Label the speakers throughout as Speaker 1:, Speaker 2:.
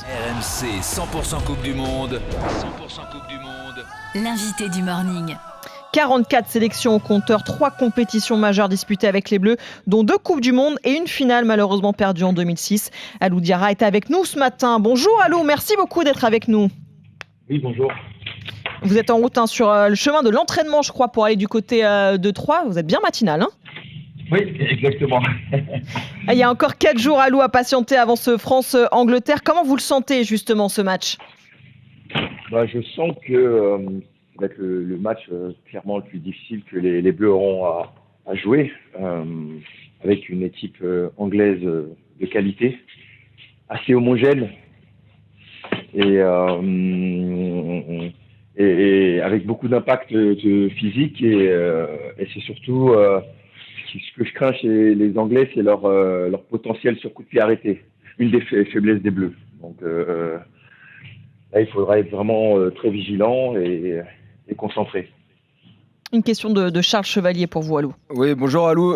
Speaker 1: RMC 100% Coupe du Monde. 100% Coupe du Monde.
Speaker 2: L'invité du morning.
Speaker 3: 44 sélections au compteur, 3 compétitions majeures disputées avec les Bleus, dont 2 Coupes du Monde et une finale malheureusement perdue en 2006. Alou Diarra est avec nous ce matin. Bonjour Alou, merci beaucoup d'être avec nous.
Speaker 4: Oui, bonjour.
Speaker 3: Vous êtes en route sur le chemin de l'entraînement, je crois, pour aller du côté de Troyes. Vous êtes bien matinal, hein ?
Speaker 4: Oui, exactement.
Speaker 3: Il y a encore 4 jours, Alou, à patienter avant ce France-Angleterre. Comment vous le sentez justement, ce match ?
Speaker 4: Je sens que ça va être le match clairement le plus difficile que les Bleus auront à jouer, avec une équipe anglaise de qualité, assez homogène et avec beaucoup d'impact physique et c'est surtout ce que je crains chez les Anglais, c'est leur potentiel sur coup de pied arrêté, une des faiblesses des Bleus. Donc là, il faudra être vraiment très vigilant et concentré.
Speaker 3: Une question de Charles Chevalier pour vous, Alou.
Speaker 5: Oui, bonjour Alou.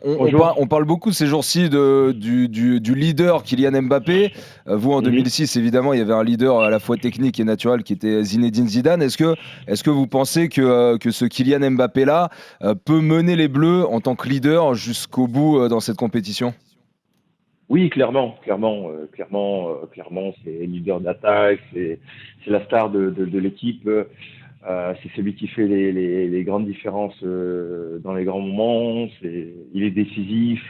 Speaker 5: On parle beaucoup ces jours-ci du leader Kylian Mbappé. Vous, en 2006, évidemment, il y avait un leader à la fois technique et naturel qui était Zinedine Zidane. Est-ce que vous pensez que ce Kylian Mbappé-là peut mener les Bleus en tant que leader jusqu'au bout dans cette compétition ?
Speaker 4: Oui, clairement, c'est leader d'attaque, c'est la star de l'équipe. C'est celui qui fait les grandes différences dans les grands moments. Il est décisif.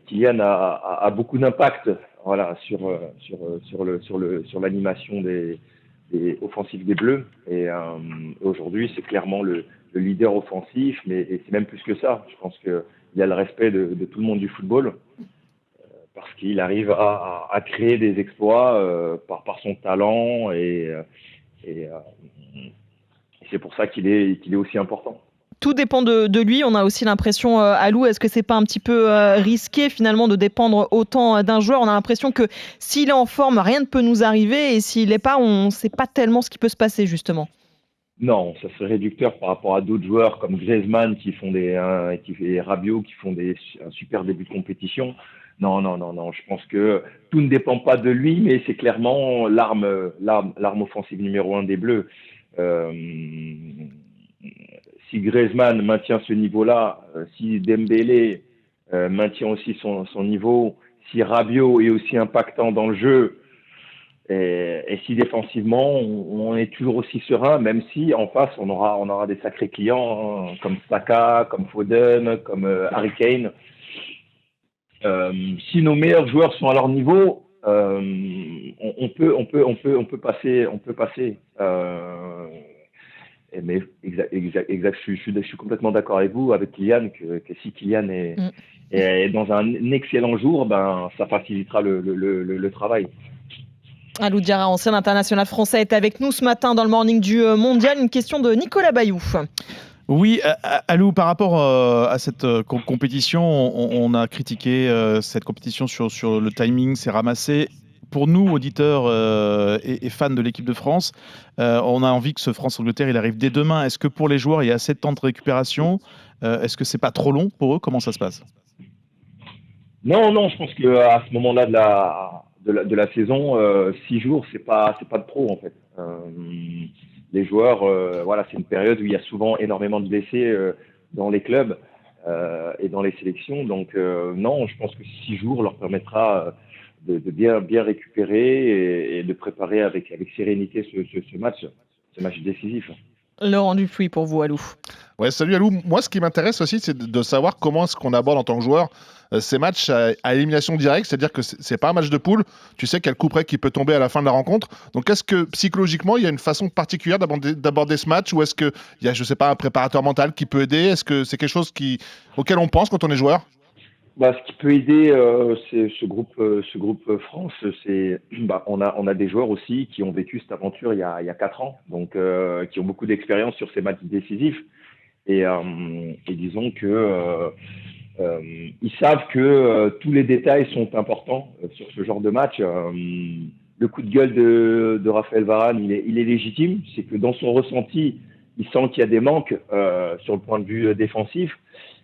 Speaker 4: Kylian a beaucoup d'impact, voilà, sur l'animation des offensives des Bleus. Et aujourd'hui, c'est clairement le leader offensif, mais c'est même plus que ça. Je pense qu'il a le respect de tout le monde du football. Parce qu'il arrive à créer des exploits par son talent et c'est pour ça qu'il est aussi important.
Speaker 3: Tout dépend de lui. On a aussi l'impression, Alou, est-ce que c'est pas un petit peu risqué finalement de dépendre autant d'un joueur ? On a l'impression que s'il est en forme, rien ne peut nous arriver, et s'il n'est pas, on ne sait pas tellement ce qui peut se passer justement.
Speaker 4: Non, ça serait réducteur par rapport à d'autres joueurs comme Griezmann et Rabiot qui font un super début de compétition. Non. Je pense que tout ne dépend pas de lui, mais c'est clairement l'arme offensive numéro 1 des Bleus. Si Griezmann maintient ce niveau-là, si Dembélé maintient aussi son niveau, si Rabiot est aussi impactant dans le jeu, et si défensivement on est toujours aussi serein, même si en face on aura des sacrés clients hein, comme Saka, comme Foden, comme Harry Kane. Si nos meilleurs joueurs sont à leur niveau, on peut passer. Mais exact, je suis complètement d'accord avec vous, avec Kylian, que si Kylian est dans un excellent jour, ça facilitera le travail.
Speaker 3: Alou Diarra, ancien international français, est avec nous ce matin dans le morning du mondial. Une question de Nicolas Bayou.
Speaker 6: Oui, Alou, par rapport à cette compétition, on a critiqué cette compétition sur le timing, c'est ramassé. Pour nous, auditeurs et fans de l'équipe de France, on a envie que ce France-Angleterre il arrive dès demain. Est-ce que pour les joueurs, il y a assez de temps de récupération ? Est-ce que c'est pas trop long pour eux ? Comment ça se passe ?
Speaker 4: Non, je pense qu'à ce moment-là de la saison, 6 jours, c'est pas de trop en fait. Les joueurs, c'est une période où il y a souvent énormément de blessés dans les clubs et dans les sélections. Donc non, je pense que 6 jours leur permettra de bien récupérer et de préparer avec sérénité ce match décisif.
Speaker 3: Laurent Dupuis pour vous, Alou.
Speaker 7: Ouais, salut Alou. Moi, ce qui m'intéresse aussi, c'est de savoir comment est-ce qu'on aborde en tant que joueur ces matchs à élimination directe, c'est-à-dire que c'est pas un match de poule, tu sais quel coup près qui peut tomber à la fin de la rencontre. Donc, est-ce que psychologiquement, il y a une façon particulière d'aborder ce match, ou est-ce qu'il y a, je sais pas, un préparateur mental qui peut aider ? Est-ce que c'est quelque chose auquel on pense quand on est joueur ?
Speaker 4: Ce qui peut aider, c'est ce groupe France. On a des joueurs aussi qui ont vécu cette aventure il y a 4 ans, donc qui ont beaucoup d'expérience sur ces matchs décisifs. Et disons que ils savent que tous les détails sont importants sur ce genre de match. Le coup de gueule de Raphaël Varane, il est légitime. C'est que dans son ressenti, il sent qu'il y a des manques sur le point de vue défensif.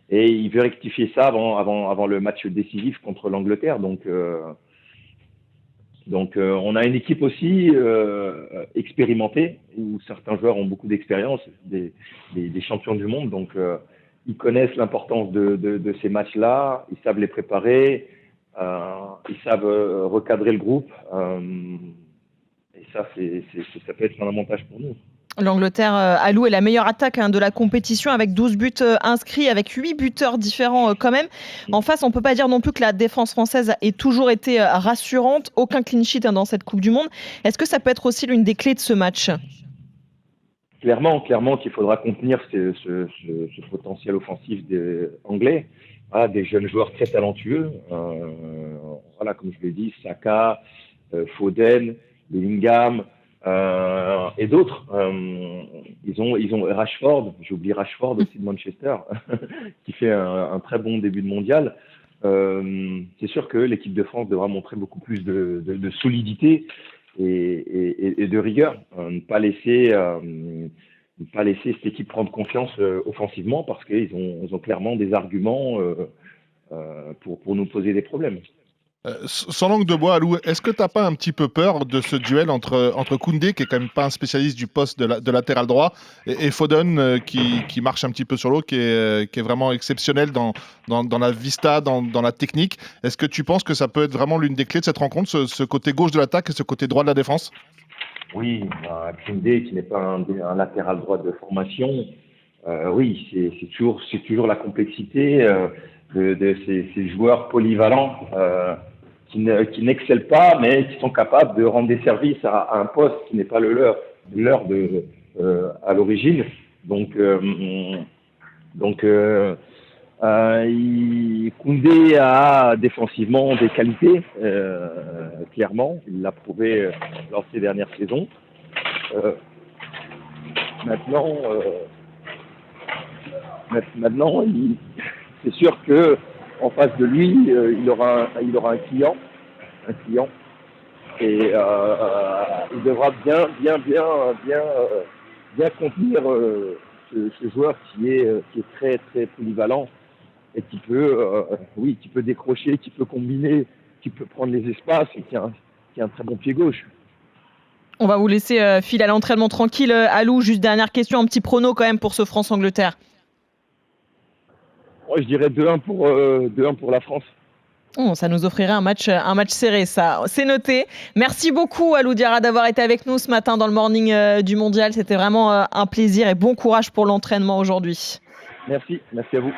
Speaker 4: Et il veut rectifier ça avant le match décisif contre l'Angleterre. Donc, Donc on a une équipe aussi expérimentée, où certains joueurs ont beaucoup d'expérience, des champions du monde. Donc ils connaissent l'importance de ces matchs-là, ils savent les préparer, ils savent recadrer le groupe. Et ça, ça peut être un avantage pour nous.
Speaker 3: L'Angleterre, Alou, est la meilleure attaque de la compétition avec 12 buts inscrits, avec 8 buteurs différents quand même. En face, on ne peut pas dire non plus que la défense française ait toujours été rassurante. Aucun clean sheet dans cette Coupe du Monde. Est-ce que ça peut être aussi l'une des clés de ce match ?
Speaker 4: Clairement qu'il faudra contenir ce potentiel offensif des Anglais. Voilà, des jeunes joueurs très talentueux. Voilà, comme je l'ai dit, Saka, Foden, Bellingham, et d'autres. Ils ont Rashford, j'ai oublié Rashford aussi de Manchester, qui fait un très bon début de mondial. C'est sûr que l'équipe de France devra montrer beaucoup plus de solidité et de rigueur. Ne pas laisser cette équipe prendre confiance offensivement, parce qu'ils ont clairement des arguments pour nous poser des problèmes.
Speaker 7: Sans langue de bois, Alou, est-ce que tu n'as pas un petit peu peur de ce duel entre Koundé, qui est quand même pas un spécialiste du poste de latéral droit, et Foden, qui marche un petit peu sur l'eau, qui est vraiment exceptionnel dans la vista, dans la technique. Est-ce que tu penses que ça peut être vraiment l'une des clés de cette rencontre, ce côté gauche de l'attaque et ce côté droit de la défense ?
Speaker 4: Oui, Koundé, qui n'est pas un latéral droit de formation, oui, c'est toujours la complexité de ces joueurs polyvalents qui n'excellent pas, mais qui sont capables de rendre des services à un poste qui n'est pas le leur à l'origine. Donc Koundé a défensivement des qualités, clairement. Il l'a prouvé lors de ses dernières saisons. Maintenant, c'est sûr que en face de lui, il aura un client, et il devra bien contenir ce joueur qui est très très polyvalent et qui peut décrocher, qui peut combiner, qui peut prendre les espaces et qui a un très bon pied gauche.
Speaker 3: On va vous laisser filer à l'entraînement tranquille, Alou. Juste dernière question, un petit prono quand même pour ce France-Angleterre.
Speaker 4: Je dirais 2-1 pour la France.
Speaker 3: Ça nous offrirait un match serré, ça. C'est noté. Merci beaucoup, Alou Diarra, d'avoir été avec nous ce matin dans le morning du Mondial. C'était vraiment un plaisir et bon courage pour l'entraînement aujourd'hui.
Speaker 4: Merci à vous.